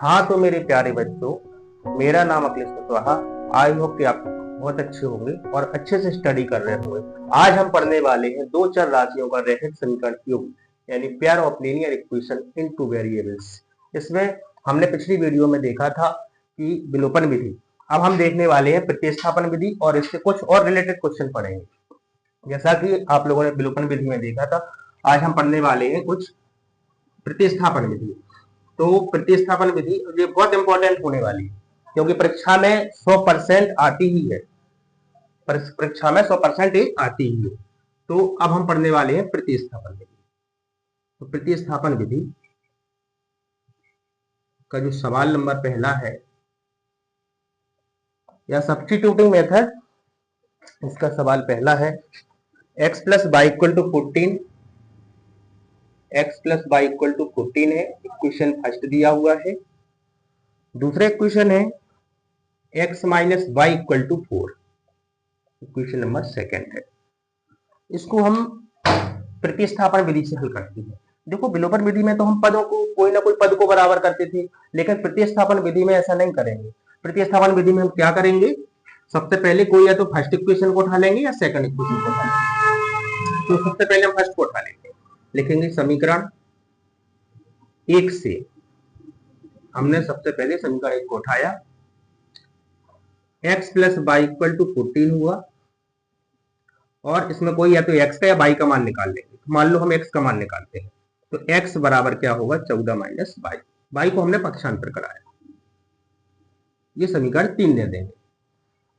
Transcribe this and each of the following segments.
हाँ तो मेरे प्यारे बच्चों, मेरा नाम अखिलेश कुशवाहा। आई होप कि आप बहुत अच्छे होंगे और अच्छे से स्टडी कर रहे होंगे। आज हम पढ़ने वाले हैं दो चर राशियों का रैखिक समीकरण युग्म, यानी pair of linear equation in two variables. इसमें हमने पिछली वीडियो में देखा था कि विलोपन विधि। अब हम देखने वाले हैं प्रतिस्थापन विधि और इससे कुछ और रिलेटेड क्वेश्चन पढ़ेंगे। जैसा कि आप लोगों ने विलोपन विधि में देखा था, आज हम पढ़ने वाले हैं कुछ प्रतिस्थापन विधि। तो प्रतिस्थापन विधि ये बहुत इंपॉर्टेंट होने वाली है, क्योंकि परीक्षा में 100% आती ही है। परीक्षा में 100% ही आती ही है। तो अब हम पढ़ने वाले हैं प्रतिस्थापन विधि। तो प्रतिस्थापन विधि का जो सवाल नंबर पहला है, या सब्स्टिट्यूटिंग मेथड, इसका सवाल पहला है x plus y equal to 14। x plus y equal to 14 है, इक्वेशन फर्स्ट दिया हुआ है। दूसरा इक्वेशन है x minus y equal to 4, equation number second है। इसको हम प्रतिस्थापन विधि से हल करते हैं। देखो, विलोपन विधि में तो हम पदों को कोई ना कोई पद को बराबर करते थे, लेकिन प्रतिस्थापन विधि में ऐसा नहीं करेंगे। प्रतिस्थापन विधि में हम क्या करेंगे, सबसे पहले कोई या तो फर्स्ट इक्वेशन को उठा लेंगे या सेकंड इक्वेशन को उठा लेंगे। तो सबसे पहले हम फर्स्ट को उठा लेंगे, लिखेंगे समीकरण एक से। हमने सबसे पहले समीकरण एक को उठाया, x plus y equal to 14 हुआ, और इसमें कोई या तो x का या y का मान निकाल लेंगे। मान लो हम x का मान निकालते हैं, तो x बराबर क्या होगा, 14 माइनस वाई। वाई को हमने पक्षांतर कराया, ये समीकरण 3 दे देंगे।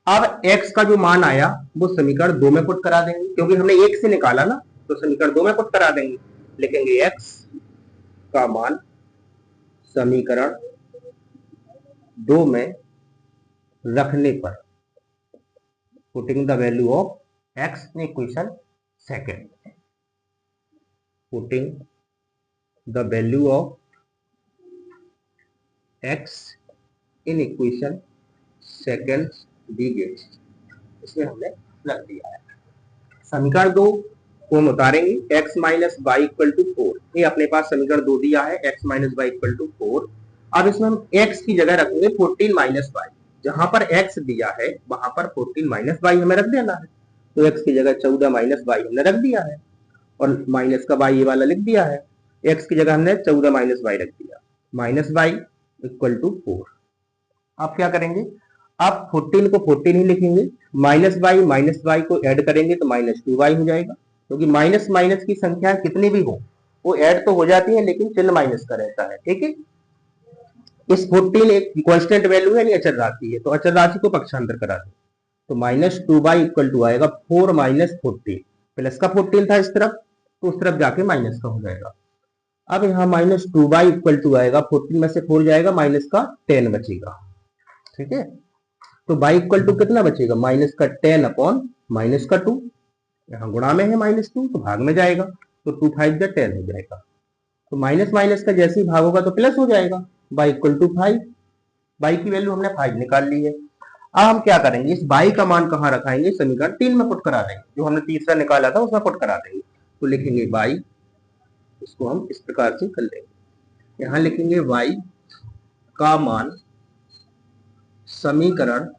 अब x का जो मान आया वो समीकरण 2 में पुट करा देंगे, क्योंकि हमने 1 से निकाला ना, तो समीकरण 2 में पुट करा देंगे। लिखेंगे x का मान समीकरण 2 में रखने पर, putting the value of x in equation second, putting the value of x in equation second दी गई, इसमें हमने रख दिया है। समीकरण 2 को हम उतारेंगे, x minus y equal to 4। ये अपने पास समीकरण 2 दिया है, x minus y equal to 4। अब इसमें हम x की जगह रखेंगे 14 माइनस वाई। जहां पर x दिया है वहां पर 14 माइनस वाई हमें रख देना है। तो x की जगह 14 माइनस वाई हमने रख दिया है, और माइनस का वाई ये वाला लिख दिया है। x की जगह हमने 14 माइनस वाई रख दिया, माइनस वाई इक्वल टू 4। आप क्या करेंगे, आप 14 को 14 ही लिखेंगे, माइनस वाई को ऐड करेंगे तो माइनस 2y हो जाएगा। क्योंकि माइनस माइनस की संख्या कितनी भी हो वो ऐड तो हो जाती है, लेकिन चिन्ह माइनस का रहता है। ठीक है, इस 14 एक कांस्टेंट वैल्यू है, अचर राशि है, तो अचर राशि को पक्षांतर करा दें, तो माइनस 2y इक्वल टू आएगा 4 माइनस 14। प्लस का 14 था इस तरफ, तो उस तरफ जाके माइनस का हो जाएगा। अब यहाँ माइनस 2y इक्वल टू आएगा, 14 में से 4 जाएगा, माइनस का 10 बचेगा। ठीक है, तो y इक्वल टू कितना बचेगा, माइनस का 10 अपॉन माइनस का 2। यहाँ गुणा में है -2, तो भाग में जाएगा, तो 2 5 10 हो जाएगा। तो माइनस माइनस का जैसे ही भाग होगा तो प्लस हो जाएगा, y इक्वल टू 5। y की वैल्यू हमने 5 निकाल ली है। अब हम क्या करेंगे, इस y का मान कहाँ रखाएंगे, समीकरण 3 में पुट करा देंगे। जो हमने तीसरा निकाला था उसमें पुट करा देंगे, तो लिखेंगे y, इसको हम इस प्रकार से कर लेंगे। यहां लिखेंगे y का मान समीकरण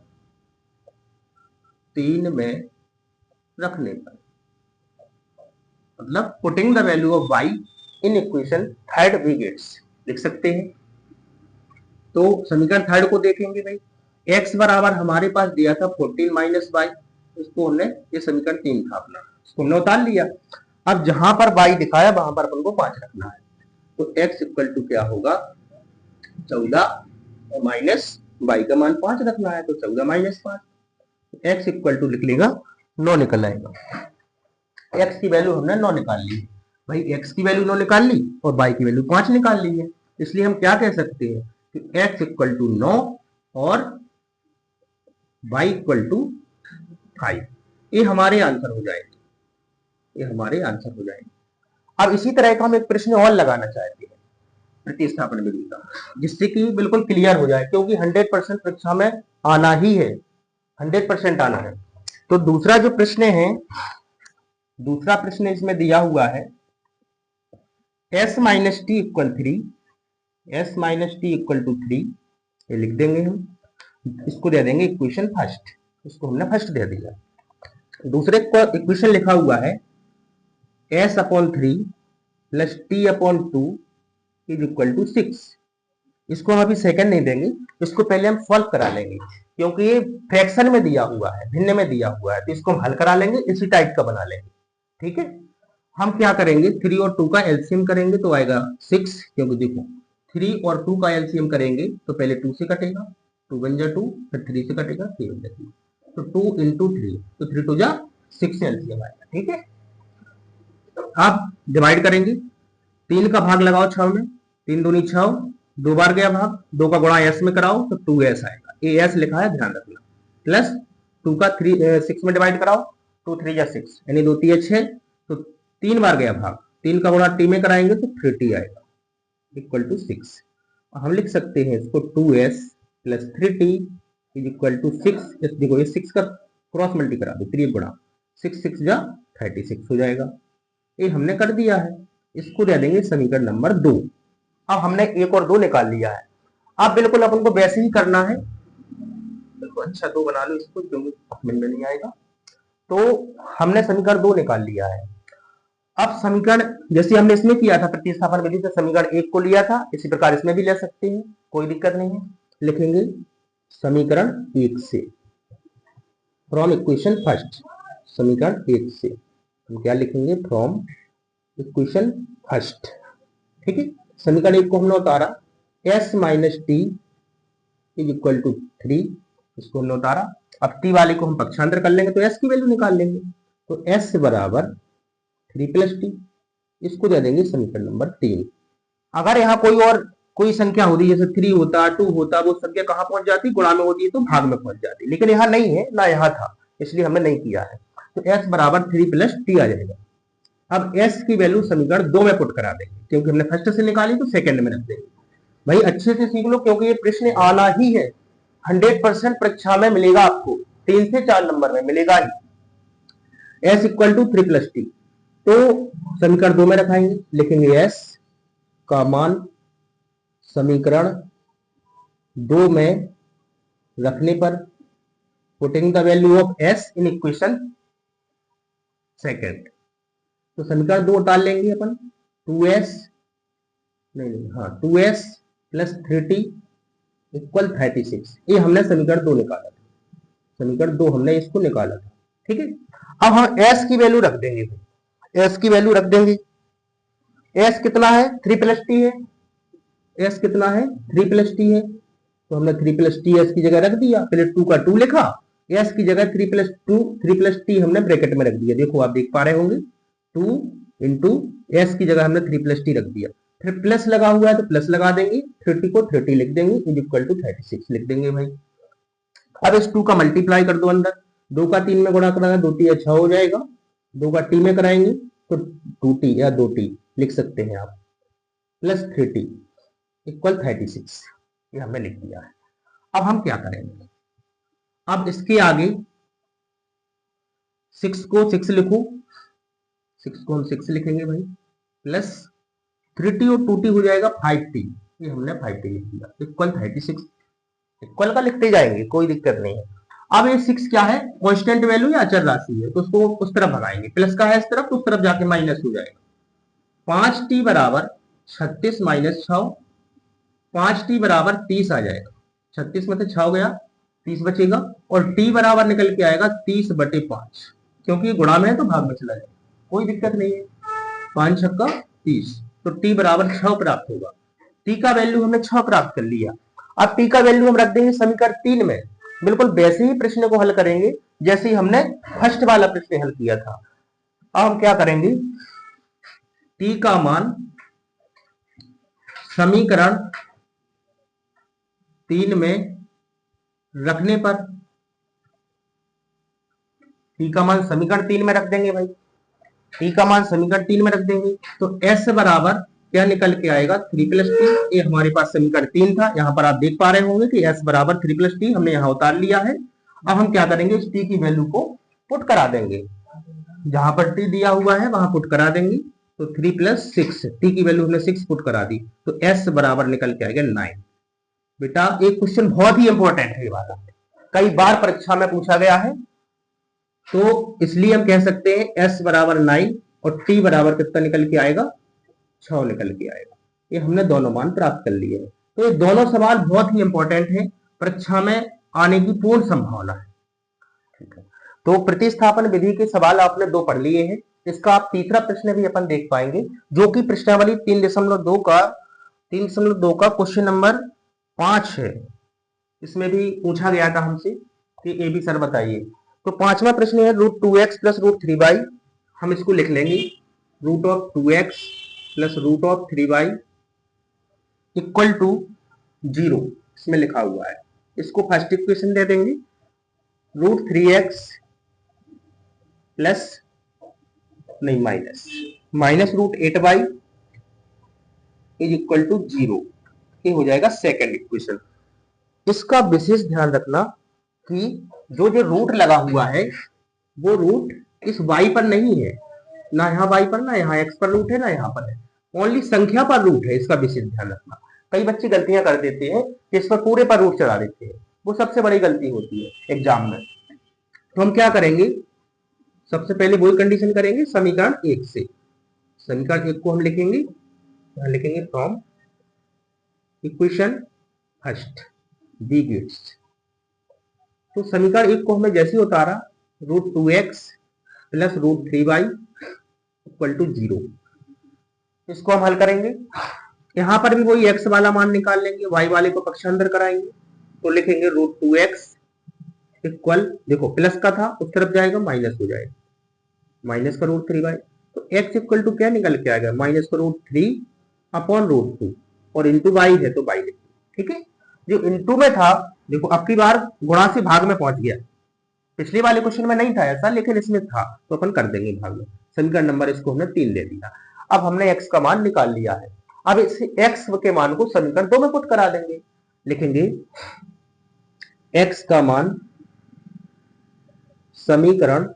3 में रखने पर, मतलब putting the value of y in equation third we gets, लिख सकते हैं। तो समीकरण थर्ड को देखेंगे भाई, x बराबर हमारे पास दिया था 14 माइनस वाई, इसको हमने, ये समीकरण 3 था अपना, इसको हमने उतार लिया। अब जहां पर y दिखाया वहां पर अपन को 5 रखना है, तो x इक्वल टू क्या होगा, 14, और माइनस y का मान 5 रखना है, तो 14 माइनस 5, x इक्वल टू लिख लेगा 9 निकल आएगा। x की वैल्यू हमने 9 निकाल ली भाई, x की वैल्यू 9 निकाल ली और y की वैल्यू 5 निकाल ली है। इसलिए हम क्या कह सकते हैं कि x इक्वल टू 9 और y इक्वल टू 5, ये हमारे आंसर हो जाएंगे, ये हमारे आंसर हो जाएंगे। अब इसी तरह का हम एक प्रश्न और लगाना चाहते हैं प्रतिस्थापन विधि का, जिससे कि बिल्कुल क्लियर हो जाए, क्योंकि 100% परीक्षा में आना ही है, 100% आना है। तो दूसरा जो प्रश्न है, दूसरा प्रश्न इसमें दिया हुआ है s minus t equal 3 s minus t equal to 3, ये लिख देंगे हम। इसको दे देंगे इक्वेशन फर्स्ट, इसको हमने फर्स्ट दे दिया। दूसरे को इक्वेशन लिखा हुआ है s upon 3 plus t upon 2 is equal to 6। इसको हम अभी सेकंड नहीं देंगे, इसको पहले हम सॉल्व करा लेंगे, क्योंकि ये फ्रैक्शन में दिया हुआ है, भिन्न में दिया हुआ है, तो इसको हम हल करा लेंगे, इसी टाइप का बना लेंगे। ठीक है, हम क्या करेंगे, 3 और 2 का एलसीएम करेंगे तो आएगा 6, क्योंकि देखो 3 और 2 का एलसीएम करेंगे तो पहले 2 से कटेगा, 2 बन जा 2, फिर 3 से कटेगा, 3 बन जा 3, तो 2 इंटू 3, तो 3 2 जा 6 एलसीएम आएगा। ठीक है, आप डिवाइड करेंगे, 3 का भाग लगाओ 6 में, 3 दूनी 6, 2 बार गया भाग, 2 का गुणा s में कराओ तो 2s आएगा, ये s लिखा है ध्यान रखना, प्लस 2 का 6 में डिवाइड कराओ, 2 3 जा 6, यानी 2 3 6, तो 3 बार गया भाग, 3 का गुणा t में कराएंगे तो 3t आएगा इक्वल टू 6। हम लिख सकते हैं इसको 2s plus 3t is equal to 6। देखो ये 6 का क्रॉस मल्टी करा दो, 3 गुणा 6 6 जा 36 हो जाएगा, ये हमने कर दिया है। इसको दे देंगे समीकरण नंबर 2। अब हमने 1 और 2 निकाल लिया है, अब बिल्कुल अपन को वैसे ही करना है, बिल्कुल अच्छा 2 बना लो इसको, क्योंकि मिल में नहीं आएगा। तो हमने समीकरण 2 निकाल लिया है। अब समीकरण जैसे हमने इसमें किया था प्रतिस्थापन विधि से, समीकरण 1 को लिया था, इसी प्रकार इसमें भी ले सकते हैं, कोई दिक्कत नहीं है। लिखेंगे समीकरण 1 से, फ्रॉम इक्वेशन फर्स्ट, समीकरण 1 से हम क्या लिखेंगे, फ्रॉम इक्वेशन फर्स्ट। ठीक है, समीकरण 1 को हमने उतारा, s minus t is equal to 3, इसको हमने उतारा। अब t वाले को हम पक्षांतर कर लेंगे तो s की वैल्यू निकाल लेंगे, तो s बराबर 3 प्लस टी, इसको दे देंगे समीकरण नंबर 3। अगर यहाँ कोई संख्या होती, जैसे 3 होता 2 होता, वो संख्या कहाँ पहुंच जाती, गुणा में होती है तो भाग में पहुंच जाती, लेकिन यहाँ नहीं है ना, यहाँ था, इसलिए हमने नहीं किया है, तो s बराबर 3 प्लस टी आ जाएगा। अब s की वैल्यू समीकरण 2 में पुट करा देंगे, क्योंकि हमने फर्स्ट से निकाली तो सेकंड में रख देंगे। भाई अच्छे से सीख लो, क्योंकि ये प्रश्न आना ही है, 100% परीक्षा में मिलेगा आपको, 3 से 4 नंबर में मिलेगा ही। s equal to 3 plus t, तो समीकरण 2 में रखाएंगे, लिखेंगे s का मान समीकरण 2 में रखने पर, putting the value of s in equation second, तो समीकरण 2 डाल लेंगे अपन, 2s नहीं हाँ 2s प्लस 3t इक्वल 36, ये हमने समीकरण 2 निकाला था, समीकरण 2 हमने इसको निकाला था। ठीक है, अब हम s की वैल्यू रख देंगे, s की वैल्यू रख देंगे, s कितना है, 3 प्लस टी है, s कितना है 3 प्लस टी है, तो हमने 3 प्लस टी s की जगह रख दिया, पहले 2 का 2 लिखा, s की जगह 3 प्लस 2 3 प्लस टी हमने ब्रैकेट में रख दिया, देखो आप देख पा रहे होंगे, 2 इंटू s की जगह हमने 3 प्लस टी रख दिया, फिर प्लस लगा हुआ है तो प्लस लगा देंगे, 30 को 30 लिख देंगे, इज इक्वल टू 36 लिख देंगे भाई। अब इस 2 का मल्टीप्लाई कर दो अंदर, 2 का 3 में गुणा कराएंगे 2 टी अच्छा हो जाएगा, 2 का टी में कराएंगे तो 2t या 2t लिख सकते हैं आप, प्लस 3t इक्वल 36, ये हमने लिख दिया है। अब हम क्या करेंगे, अब इसके आगे 6 को 6 लिखो, 6 को हम 6 लिखेंगे भाई, प्लस 3t और 2t हो जाएगा 5t, ये हमने 5t लिख दिया, इक्वल 36, इक्वल का लिखते जाएंगे, कोई दिक्कत नहीं है। अब ये 6 क्या है, कांस्टेंट वैल्यू या अचर राशि है, तो उसको उस तरफ भगाएंगे, प्लस का है इस तरफ तो उस तरफ जाके माइनस हो जाएगा, 5t बराबर 36 माइनस 6, 5t बराबर 30 आ जाएगा, 36 में से 6 गया 30 बचेगा, और t बराबर निकल के आएगा 30/5, क्योंकि गुणा में है तो भाग में चला जाएगा, कोई दिक्कत नहीं है, 5 छक्का 30, तो t बराबर 6 प्राप्त होगा। t का वैल्यू हमने 6 प्राप्त कर लिया। अब t का वैल्यू हम रख देंगे समीकरण 3 में, बिल्कुल वैसे ही प्रश्न को हल करेंगे जैसे ही हमने फर्स्ट वाला प्रश्न हल किया था। अब हम क्या करेंगे, t का मान समीकरण 3 में रखने पर, t का मान समीकरण 3 में रख देंगे भाई, t का मान समीकरण 3 में रख देंगे, तो s बराबर क्या निकल के आएगा 3 प्लस टी, ये हमारे पास समीकरण 3 था, यहाँ पर आप देख पा रहे होंगे कि s बराबर 3 प्लस टी हमने यहाँ उतार लिया है। अब हम क्या करेंगे, इस t की वैल्यू को पुट करा देंगे, जहां पर t दिया हुआ है वहां पुट करा देंगे, तो 3 प्लस 6, टी की वैल्यू हमने 6 पुट करा दी, तो एस बराबर निकल के आएगा 9। बेटा एक क्वेश्चन बहुत ही इंपॉर्टेंट है ये वाला, कई बार परीक्षा में पूछा गया है, तो इसलिए हम कह सकते हैं एस बराबर 9 और टी बराबर कितना निकल के आएगा, 6 निकल के आएगा। ये हमने दोनों मान प्राप्त कर लिए हैं। तो ये दोनों सवाल बहुत ही इंपॉर्टेंट है, परीक्षा में आने की पूर्ण संभावना है। ठीक है, तो प्रतिस्थापन विधि के सवाल आपने 2 पढ़ लिए हैं। इसका आप तीसरा प्रश्न भी अपन देख पाएंगे, जो कि प्रश्नावली 3.2 का क्वेश्चन नंबर 5 है। इसमें भी पूछा गया था हमसे कि ए बी सर बताइए। तो 5वां प्रश्न है √2x प्लस √3y। हम इसको लिख लेंगे, √2x plus √3y equal to 0, इसमें लिखा हुआ है। इसको फर्स्ट इक्वेशन दे देंगे, √3x प्लस नहीं minus √8y is equal to 0, ये हो जाएगा सेकंड इक्वेशन। इसका विशेष ध्यान रखना कि जो रूट लगा हुआ है वो रूट इस y पर नहीं है, ना यहाँ y पर, ना यहाँ x पर रूट है, ना यहाँ पर है, ओनली संख्या पर रूट है। इसका विशेष ध्यान रखना। कई बच्चे गलतियां कर देते हैं कि इस पर पूरे पर रूट चढ़ा देते हैं, वो सबसे बड़ी गलती होती है एग्जाम में। तो हम क्या करेंगे, सबसे पहले वही कंडीशन करेंगे समीकरण 1 से। समीकरण 1 को हम लिखेंगे from equation first b gives. तो समीकरण 1 को हमने जैसे उतारा, √2x plus √3y equal to 0। इसको हम हल करेंगे, यहां पर भी वही x वाला मान निकाल लेंगे, y वाले को पक्षांतर कराएंगे, तो लिखेंगे √2x इक्वल, देखो प्लस का था उस तरफ जाएगा माइनस हो जाएगा, माइनस का √3y, तो x इक्वल टू क्या निकल के आएगा, माइनस का √3 अपॉन √2, और इंटू y है तो y लिखेंगे। ठीक है, जो इंटू में था, देखो अब की बार गुणा से भाग में पहुंच गया, पिछले वाले क्वेश्चन में नहीं था ऐसा, लेकिन इसमें था, तो अपन कर देंगे भाग में। समीकरण नंबर इसको हमने 3 ले दिया। अब हमने x का मान निकाल लिया है, अब इस x के मान को समीकरण 2 में पुट करा देंगे। लिखेंगे x का मान समीकरण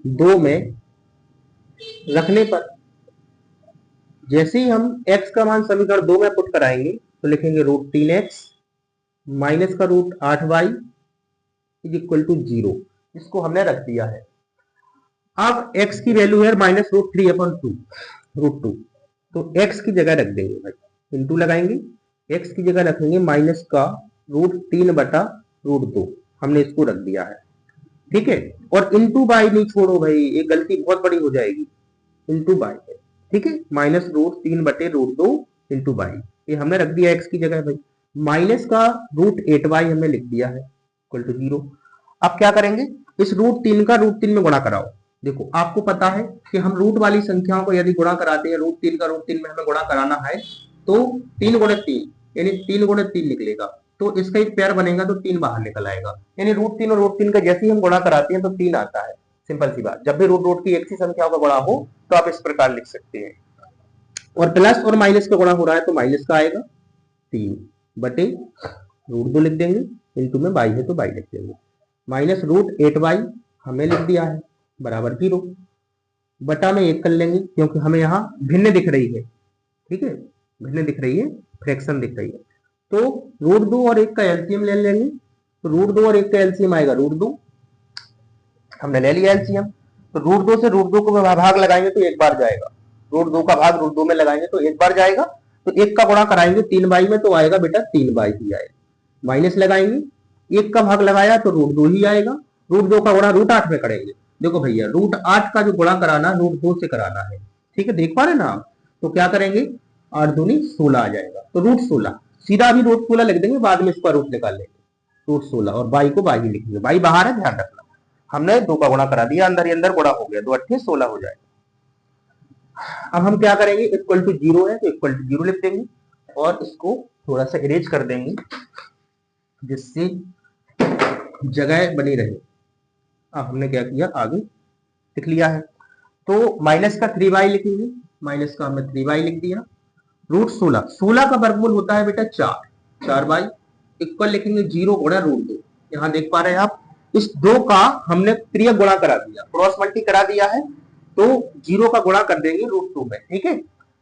2 में रखने पर, जैसे ही हम x का मान समीकरण 2 में पुट कराएंगे तो लिखेंगे √3x माइनस का √8y इज इक्वल टू 0। इसको हमने रख दिया है। अब x की वैल्यू है माइनस √3 अपॉन √2, तो x की जगह रख देंगे भाई, इंटू लगाएंगे, x की जगह रखेंगे माइनस का √3 बटा √2, हमने इसको रख दिया है। ठीक है, और इंटू बाई नहीं छोड़ो भाई, ये गलती बहुत बड़ी हो जाएगी, इंटू बाई है। ठीक है, माइनस √3 बटे √2 इंटू बाई, ये हमने रख दिया x की जगह भाई, माइनस का √8y हमने लिख दिया है इक्वल टू 0। अब क्या करेंगे, इस √3 का √3 में गुणा कराओ। देखो आपको पता है कि हम रूट वाली संख्याओं को यदि गुणा कराते हैं, √3 का √3 में हमें गुणा कराना है, तो 3 गुणे 3 यानी 3 गुणे 3 निकलेगा, तो इसका एक पेयर बनेगा तो 3 बाहर निकल आएगा, यानी √3 और √3 का जैसे ही हम गुणा कराते हैं तो 3 आता है। सिंपल सी बात, जब भी रूट की एक सी संख्याओं का गुणा हो तो आप इस प्रकार लिख सकते हैं। और प्लस और माइनस का गुणा हो रहा है तो माइनस का आएगा 3 बटे √2 लिख देंगे, इंटू में y है तो y लिख देंगे, माइनस √8y हमने लिख दिया है बराबर 0, बटा में 1 कर लेंगे क्योंकि हमें यहाँ भिन्न दिख रही है। ठीक है, भिन्न दिख रही है, फ्रैक्शन दिख रही है, तो √2 और 1 का एलसीएम ले लेंगे, तो √2 और 1 का एलसीएम आएगा √2, हमने ले लिया एलसीएम, तो √2 से √2 को भाग लगाएंगे तो एक बार जाएगा, √2 का भाग √2 में लगाएंगे तो एक बार जाएगा, तो 1 का गुणा कराएंगे 3y में तो आएगा बेटा 3y ही आएगा, माइनस लगाएंगे 1 का भाग लगाया तो √2 ही आएगा, √2 का गुणा √8 में करेंगे। देखो भैया √8 का जो गुणा कराना √2 से कराना है। ठीक है, देख पा रहे ना आप, तो क्या करेंगे 8 दूनी 16 आ जाएगा, तो √16 सीधा अभी √16 लिख देंगे, बाद में इसका रूट निकाल लेंगे √16, और y को y ही लिखेंगे, y बाहर है ध्यान रखना, हमने 2 का गुणा करा दिया, अंदर ही अंदर गुणा हो गया, 2 8 16 हो जाएगा। अब हम क्या करेंगे, इक्वल टू 0 है तो इक्वल टू 0 लिख देंगे, और इसको थोड़ा सा इरेज कर देंगे जिससे जगह बनी रहे। अब हमने क्या किया, आगे लिख लिया है, तो माइनस का 3y लिखेंगे, माइनस का हमने 3y लिख दिया, √16 का वर्गमूल होता है बेटा 4y इक्वल लिखेंगे 0 गुणा √2। यहाँ देख पा रहे हैं आप, इस 2 का हमने त्रियक गुणा करा दिया, क्रॉस मल्टी करा दिया है, तो 0 का गुणा कर देंगे √2 में, ठीक है।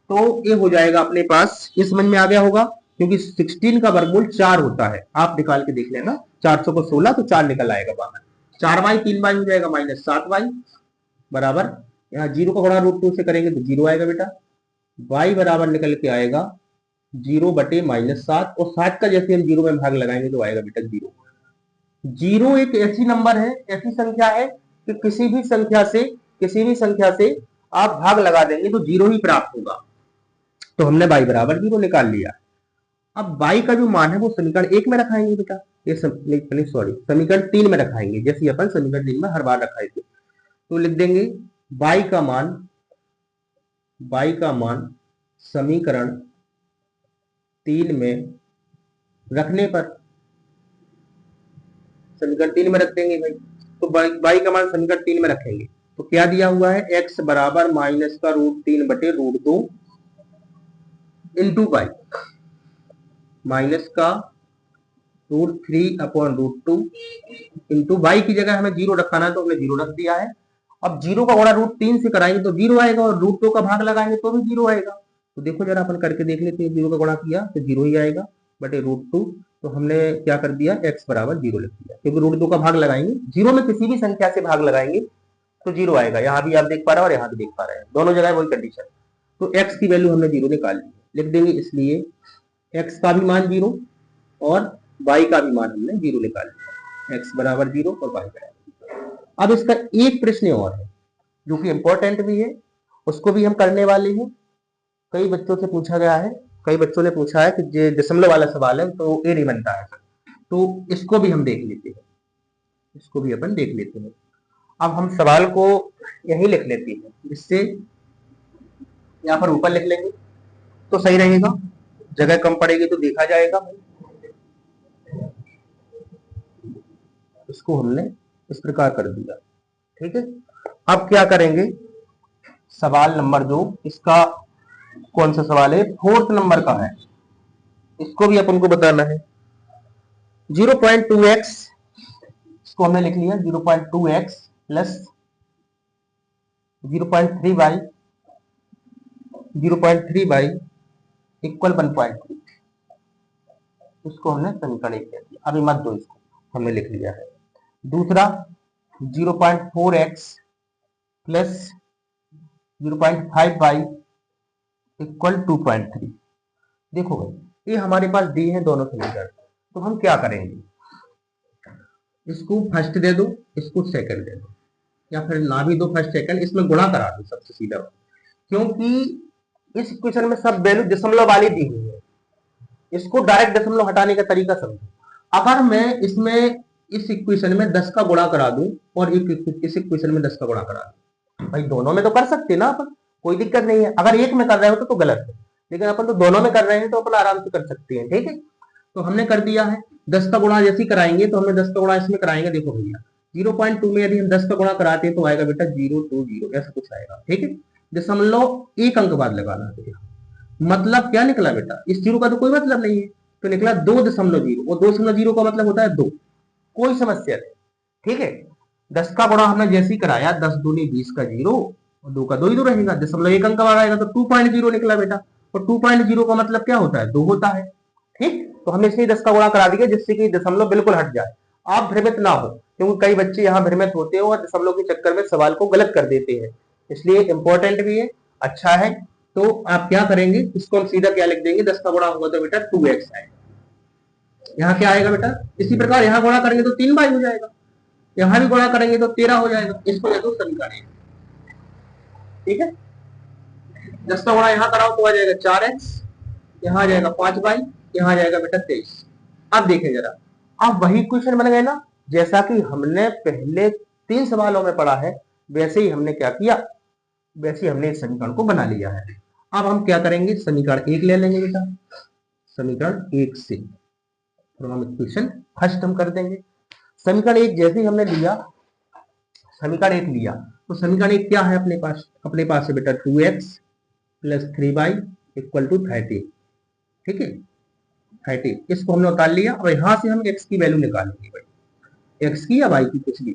तो ये हो जाएगा अपने पास, ये समझ में आ गया होगा, क्योंकि 16 का वर्गमूल 4 होता है, आप निकाल के देख लेना, 400 को 16 तो 4 निकल आएगा बाहर, 4y 3y हो जाएगा -7y बराबर, यहाँ 0 का गुणा √2 से करेंगे तो 0 आएगा बेटा, y बराबर निकल के आएगा 0/-7, और 7 का जैसे हम 0 में भाग लगाएंगे तो आएगा बेटा 0। 0 एक ऐसी नंबर है, ऐसी संख्या है कि किसी भी संख्या से आप भाग लगा देंगे तो 0 ही प्राप्त होगा। तो हमने y बराबर 0 निकाल लिया। अब y का जो मान है वो समीकरण 1 में रखाएंगे बेटा, ये समीकरण 3 में रखाएंगे, जैसे अपन समीकरण 3 में हर बार रखाए थे। तो लिख देंगे y का मान समीकरण 3 में रखने पर, समीकरण 3 में रख देंगे भाई। तो y का मान समीकरण 3 में रखेंगे तो क्या दिया हुआ है, x बराबर -√3/√2 इंटू y, -√3/√2 इंटू y की जगह हमें 0 रखाना है तो हमने 0 रख दिया है। अब 0 का गुणा √3 से कराएंगे तो 0 आएगा, और √2 का भाग लगाएंगे तो भी 0 आएगा। तो देखो जरा अपन करके देख लेते हैं, 0 का गुणा किया तो 0 ही आएगा बटे √2, तो हमने क्या कर दिया, x बराबर 0 लिख दिया, क्योंकि √2 का भाग लगाएंगे, 0 में किसी भी संख्या से भाग लगाएंगे तो 0 आएगा। यहाँ भी आप देख पा रहे हैं और यहाँ भी देख पा रहे हैं, दोनों जगह वही कंडीशन। तो x की वैल्यू हमने 0 निकाल ली, लिख देंगे, इसलिए x का भी मान 0 और y का भी मान हमने 0 निकाल लिया, x बराबर 0 और y बराबर 0। अब इसका एक प्रश्न और है जो कि इंपॉर्टेंट भी है, उसको भी हम करने वाले हैं। कई बच्चों से पूछा गया है, कई बच्चों ने पूछा है कि ये दशमलव वाला सवाल है तो ये नहीं बनता है, तो इसको भी हम देख लेते हैं, इसको भी अपन देख लेते हैं। अब हम सवाल को यही लिख लेते हैं, जिससे यहाँ पर ऊपर लिख लेंगे तो सही रहेगा, जगह कम पड़ेगी तो देखा जाएगा। इसको हमने इस प्रकार कर दिया, ठीक है। अब क्या करेंगे, सवाल नंबर जो इसका कौन सा सवाल है, 4th नंबर का है, इसको भी अपन को बताना है। 0.2x, इसको हमने लिख लिया 0.2x प्लस 0.3y इक्वल 1.3, इसको हमने समीकरण 1 कह दिया। अभी मत दो, इसको हमने लिख लिया है। दूसरा 0.4x प्लस 0.5y इक्वल 2.3। देखो भाई ये हमारे पास दी है दोनों समीकरण, तो हम क्या करेंगे, इसको फर्स्ट दे दो, इसको सेकंड दे दो, या फिर ना भी दो फर्स्ट सेकंड, इसमें गुणा करा दो सबसे सीधा, क्योंकि इस इक्वेशन में सब वैल्यू दशमलव वाली दी हुई है। इसको डायरेक्ट दशमलव हटाने का तरीका समझो। अगर मैं इसमें इस इक्वेशन में 10 का गुणा करा दूं और इस इक्वेशन में 10 का गुणा करा दूं, भाई दोनों में तो कर सकते ना अपन, कोई दिक्कत नहीं है। अगर एक में कर रहे हो तो गलत है, लेकिन अपन तो दोनों में कर रहे हैं तो अपन आराम से कर सकते हैं, ठीक है। तो हमने कर दिया है, 10 का गुणा जैसे कराएंगे तो हमें 10 का गुणा इसमें कराएंगे। देखो भैया 0.2 में यदि हम 10 का गुणा कराते हैं तो आएगा बेटा 020, ऐसा कुछ आएगा, ठीक है। दशमलव एक अंक बाद लगाना है, मतलब क्या निकला बेटा, इस 0 का तो कोई मतलब नहीं है, तो निकला 2.0, और 2.0 का मतलब होता है 2, कोई समस्या नहीं, ठीक है। 10 का गुणा हमने जैसे ही कराया, 10 दूनी 20 का 0 और 2 का 2 ही तो रहेगा, दशमलव एक अंक बाद आएगा तो 2.0 निकला बेटा, और 2.0 का मतलब क्या होता है, 2 होता है, ठीक। तो हमने इसलिए 10 का गुणा करा दिया जिससे कि दशमलव बिल्कुल हट जाए, आप भ्रमित ना हो, क्योंकि कई बच्चे यहाँ भ्रमित होते हैं और दशमलव के चक्कर में सवाल को गलत कर देते हैं, इसलिए इंपॉर्टेंट भी है, अच्छा है। तो आप क्या करेंगे, इसको हम सीधा क्या लिख देंगे, 10 का गुणा होगा तो बेटा 2x आएगा, यहाँ क्या आएगा बेटा, इसी प्रकार यहाँ गुणा करेंगे तो 3y हो जाएगा, यहाँ भी गुणा करेंगे तो 13 हो जाएगा, इसको ले दो समीकरण, ठीक है। 10 का गुणा यहाँ कराओ तो आ जाएगा 4x, यहाँ आ जाएगा 5y, यहाँ आ जाएगा बेटा 23। अब देखें जरा, अब वही क्वेश्चन बन गए ना, जैसा कि हमने पहले 3 सवालों में पढ़ा है, वैसे ही हमने क्या किया, वैसे हमने इस समीकरण को बना लिया है। अब हम क्या करेंगे, समीकरण 1 ले लेंगे बेटा, समीकरण 1 से तो हम इक्वेशन फर्स्ट हम कर देंगे। समीकरण 1 जैसे ही हमने लिया, समीकरण 1 लिया तो समीकरण 1 क्या है अपने पास है बेटा 2x plus 3y equal to 30, ठीक है 30, इसको हमने उतार लिया। अब यहाँ से हम x की वैल्यू निकालेंगे भाई, x की या y की, कुछ भी,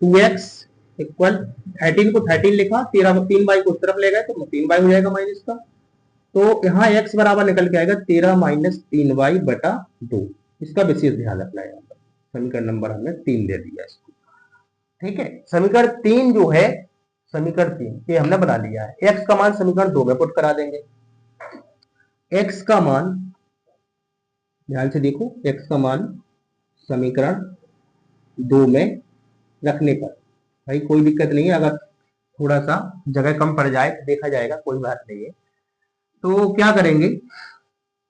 2x इक्वल 13 को 13 लिखा, 3 बाई को उस तरफ ले गए तो 3 बाई हो जाएगा माइनस का। तो यहाँ x बराबर निकल के आएगा 13 माइनस 3y बटा 2। इसका विशेष ध्यान रखना है, यहाँ पर समीकरण नंबर हमने 3 दे दिया इसको। ठीक है, समीकरण 3 जो है, समीकरण 3 ये हमने बना लिया है। x का मान समीकरण 2 में पुट करा देंगे। x का मान ध्यान से देखो, x का मान समीकरण 2 में रखने पर भाई कोई दिक्कत नहीं है, अगर थोड़ा सा जगह कम पड़ जाए तो देखा जाएगा, कोई बात नहीं है। तो क्या करेंगे,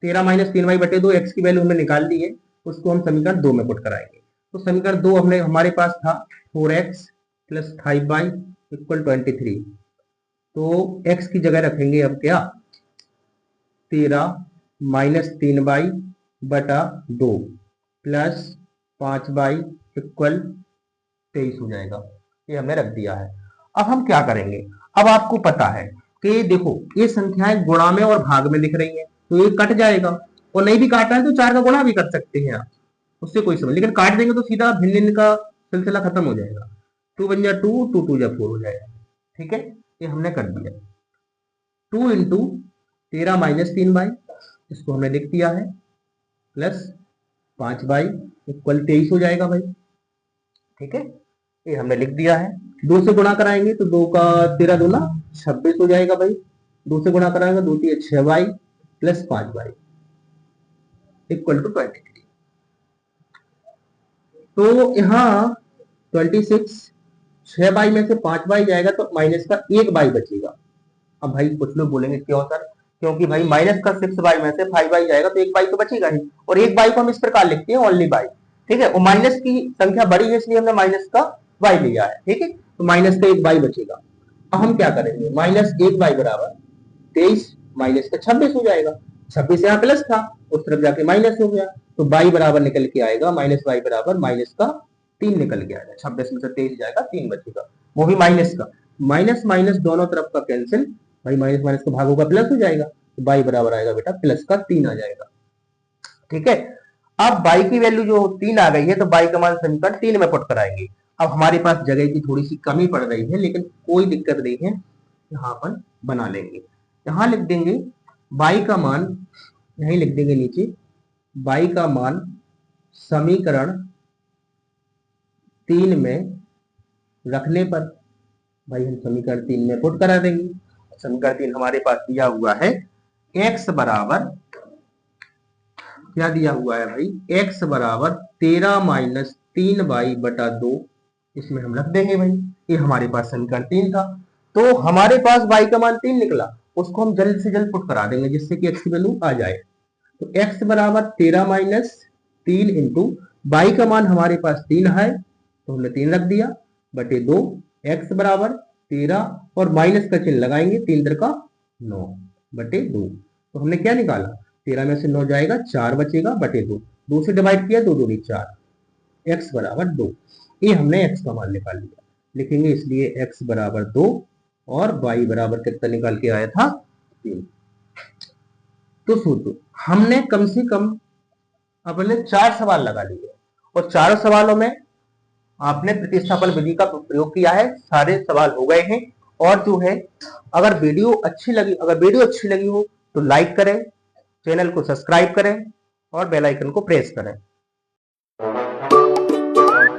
13 माइनस 3y बटे 2 x की वैल्यू हमने निकाल ली है, उसको हम समीकरण 2 में पुट कराएंगे। तो समीकरण 2 हमने हमारे पास था 4x प्लस 5y इक्वल 23। तो x की जगह रखेंगे अब क्या, 13 माइनस 3y बटा 2 प्लस 5y इक्वल 23 हो जाएगा। ये हमने रख दिया है। अब हम क्या करेंगे, अब आपको पता है कि देखो ये संख्याएं गुणा में और भाग में दिख रही हैं, तो ये कट जाएगा, और नहीं भी काटना है तो 4 का गुणा भी कर सकते हैं आप, उससे कोई समझ, लेकिन काट देंगे तो सीधा भिन्न का सिलसिला खत्म हो जाएगा। 2 वन जा 2, 2 2 जा 4 हो जाएगा। ठीक है, ये हमने कर दिया। 2 इंटू 13 माइनस 3y, इसको हमने लिख दिया है, प्लस 5y इक्वल 23 हो जाएगा भाई। ठीक है, ये हमने लिख दिया है। 2 से गुणा कराएंगे तो 2 का 13 दूना 26 हो जाएगा भाई। 2 से गुणा कराएंगे 2 3 6y plus 5y equal to 23। तो यहाँ 26, 6y में से 5y जाएगा तो माइनस का 1y बचेगा। अब भाई कुछ लोग बोलेंगे क्यों सर, क्योंकि भाई माइनस का 6y में से 5y जाएगा तो 1y तो बचेगा ही, और 1y को हम इस प्रकार लिखते हैं ओनली बाई। ठीक है, और माइनस की संख्या बड़ी है इसलिए हमने माइनस का y लिया है। ठीक है, तो माइनस का 1y बचेगा। अब हम क्या करेंगे, माइनस 1y बराबर 23 माइनस का 26 हो जाएगा। 26 यहाँ प्लस था, उस तरफ जाके माइनस हो गया, तो y बराबर निकल के आएगा माइनस y बराबर माइनस का 3 निकल के आएगा। 26 में से 23 जाएगा, 3 बचेगा, वो भी माइनस का। माइनस माइनस दोनों तरफ का कैंसिल, भाई माइनस माइनस का भाग होगा प्लस हो जाएगा, तो y बराबर आएगा बेटा प्लस का 3 आ जाएगा। ठीक है, अब y की वैल्यू जो 3 आ गई है तो y का मान समीकरण 3 में पुट कराएंगे। अब हमारे पास जगह की थोड़ी सी कमी पड़ रही है, लेकिन कोई दिक्कत नहीं है, यहाँ पर बना लेंगे। यहाँ लिख देंगे y का मान, यही लिख देंगे नीचे, y का मान समीकरण 3 में रखने पर भाई हम समीकरण 3 में पुट करा देंगे। समीकरण 3 हमारे पास दिया हुआ है, x बराबर क्या दिया हुआ है भाई, x बराबर 13 माइनस 3y बटा 2, इसमें हम रख देंगे भाई। ये हमारे पास समीकरण 3 था, तो हमारे पास y का मान 3 निकला, उसको हम जल्द से जल्द पुट करा देंगे जिससे कि x की वैल्यू आ जाए। तो x बराबर 13 माइनस 3 इंटू y का मान हमारे पास 3 है तो हमने 3 रख दिया, बटे 2, x बराबर 13 और माइनस का चिन्ह लगाएंगे, 3 3 का 9 बटे 2। तो हमने क्या निकाला, 13 में से 9 जाएगा, 4 बचेगा, बटे 2, 2 से डिवाइड किया, 2 2 4, x बराबर 2। ये हमने x का मान निकाल लिया, लिखेंगे इसलिए x बराबर 2 और y बराबर कितना निकाल के आया था, 3। तो सोचो हमने कम से कम अपने 4 सवाल लगा लिए, और 4 सवालों में आपने प्रतिस्थापन विधि का प्रयोग किया है, सारे सवाल हो गए हैं। और जो है, अगर वीडियो अच्छी लगी हो तो लाइक करें, चैनल को सब्सक्राइब करें और बेल आइकन को प्रेस करें।